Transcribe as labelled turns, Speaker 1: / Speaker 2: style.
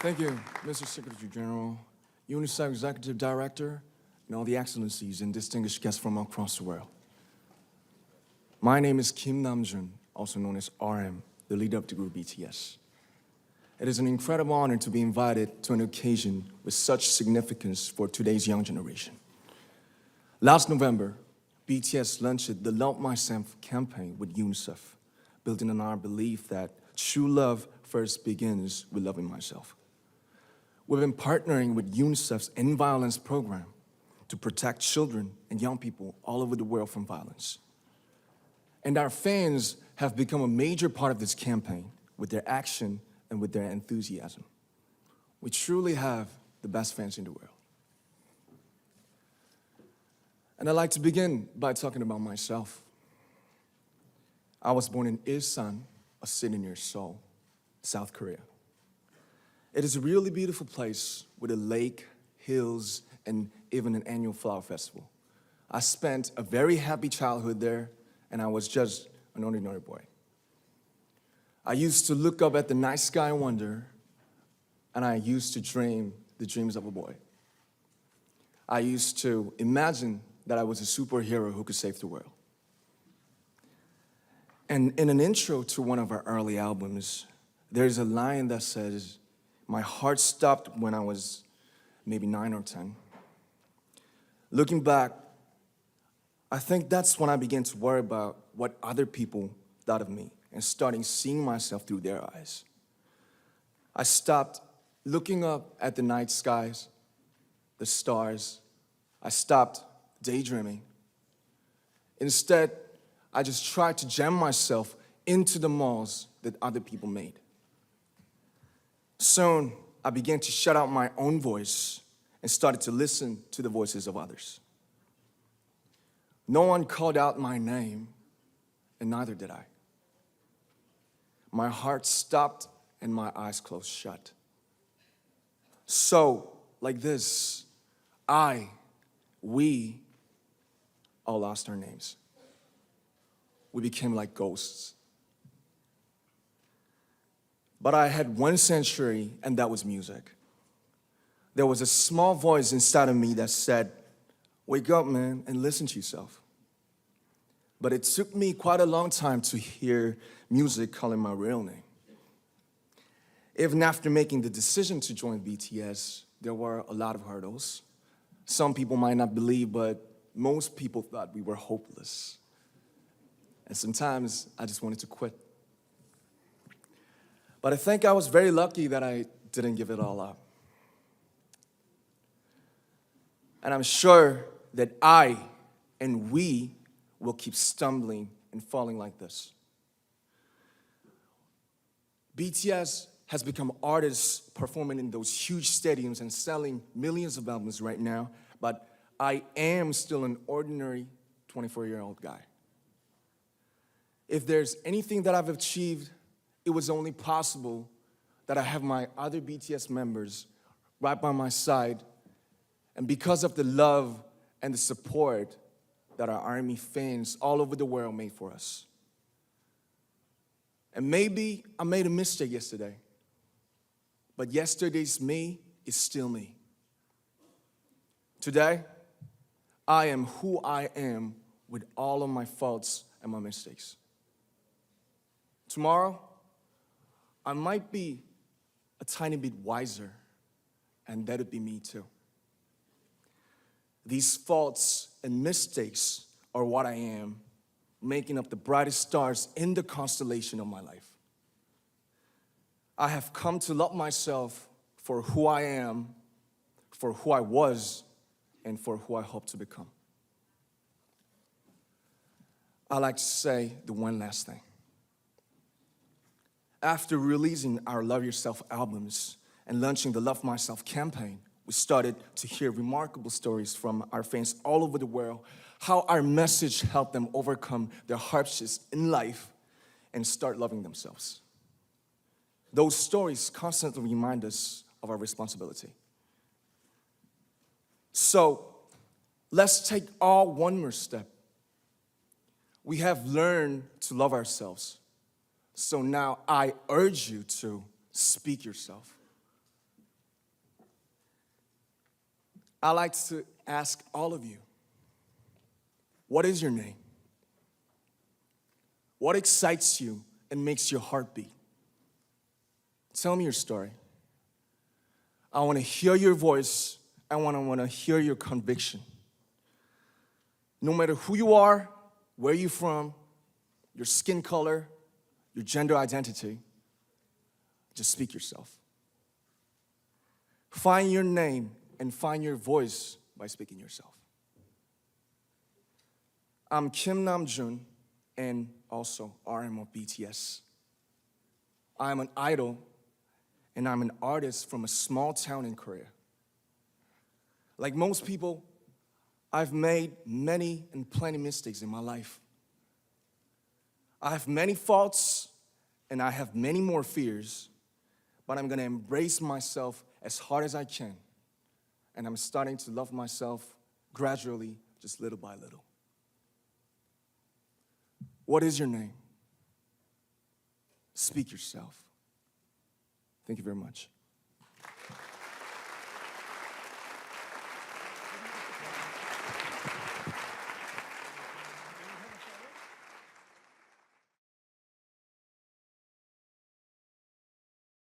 Speaker 1: Thank you, Mr. Secretary General, UNICEF Executive Director, and all the excellencies and distinguished guests from across the world. My name is Kim Namjoon, also known as RM, the leader of the group BTS. It is an incredible honor to be invited to an occasion with such significance for today's young generation. Last November, BTS launched the Love Myself campaign with UNICEF, building on our belief that true love first begins with loving myself. We've been partnering with UNICEF's End Violence program to protect children and young people all over the world from violence. And our fans have become a major part of this campaign with their action and with their enthusiasm. We truly have the best fans in the world. And I'd like to begin by talking about myself. I was born in Ilsan, a city near Seoul, South Korea. It is a really beautiful place with a lake, hills, and even an annual flower festival. I spent a very happy childhood there, and I was just an ordinary boy. I used to look up at the night sky and wonder, and I used to dream the dreams of a boy. I used to imagine that I was a superhero who could save the world. And in an intro to one of our early albums, there's a line that says, "My heart stopped when I was maybe 9 or 10. Looking back, I think that's when I began to worry about what other people thought of me and starting seeing myself through their eyes. I stopped looking up at the night skies, the stars. I stopped daydreaming. Instead, I just tried to jam myself into the malls that other people made. Soon, I began to shut out my own voice and started to listen to the voices of others. No one called out my name, and neither did I. My heart stopped and my eyes closed shut. So, like this, we all lost our names. We became like ghosts. But I had one sanctuary, and that was music. There was a small voice inside of me that said, "Wake up, man, and listen to yourself." But it took me quite a long time to hear music calling my real name. Even after making the decision to join BTS, there were a lot of hurdles. Some people might not believe, but most people thought we were hopeless. And sometimes I just wanted to quit. But I think I was very lucky that I didn't give it all up. And I'm sure that I and we will keep stumbling and falling like this. BTS has become artists performing in those huge stadiums and selling millions of albums right now, but I am still an ordinary 24-year-old guy. If there's anything that I've achieved, it was only possible that I have my other BTS members right by my side, and because of the love and the support that our ARMY fans all over the world made for us. And maybe I made a mistake yesterday, but yesterday's me is still me. Today, I am who I am with all of my faults and my mistakes. Tomorrow, I might be a tiny bit wiser, and that would be me too. These faults and mistakes are what I am, making up the brightest stars in the constellation of my life. I have come to love myself for who I am, for who I was, and for who I hope to become. I'd like to say the one last thing. After releasing our Love Yourself albums and launching the Love Myself campaign, we started to hear remarkable stories from our fans all over the world, how our message helped them overcome their hardships in life and start loving themselves. Those stories constantly remind us of our responsibility. So, let's take all one more step. We have learned to love ourselves. So now I urge you to speak yourself. I like to ask all of you, what is your name? What excites you and makes your heart beat? Tell me your story. I want to hear your voice. I want to hear your conviction. No matter who you are, where you're from, your skin color, your gender identity, just speak yourself. Find your name and find your voice by speaking yourself. I'm Kim Namjoon and also RM of BTS. I'm an idol and I'm an artist from a small town in Korea. Like most people, I've made many and plenty mistakes in my life. I have many faults and I have many more fears, but I'm gonna embrace myself as hard as I can. And I'm starting to love myself gradually, just little by little. What is your name? Speak yourself. Thank you very much.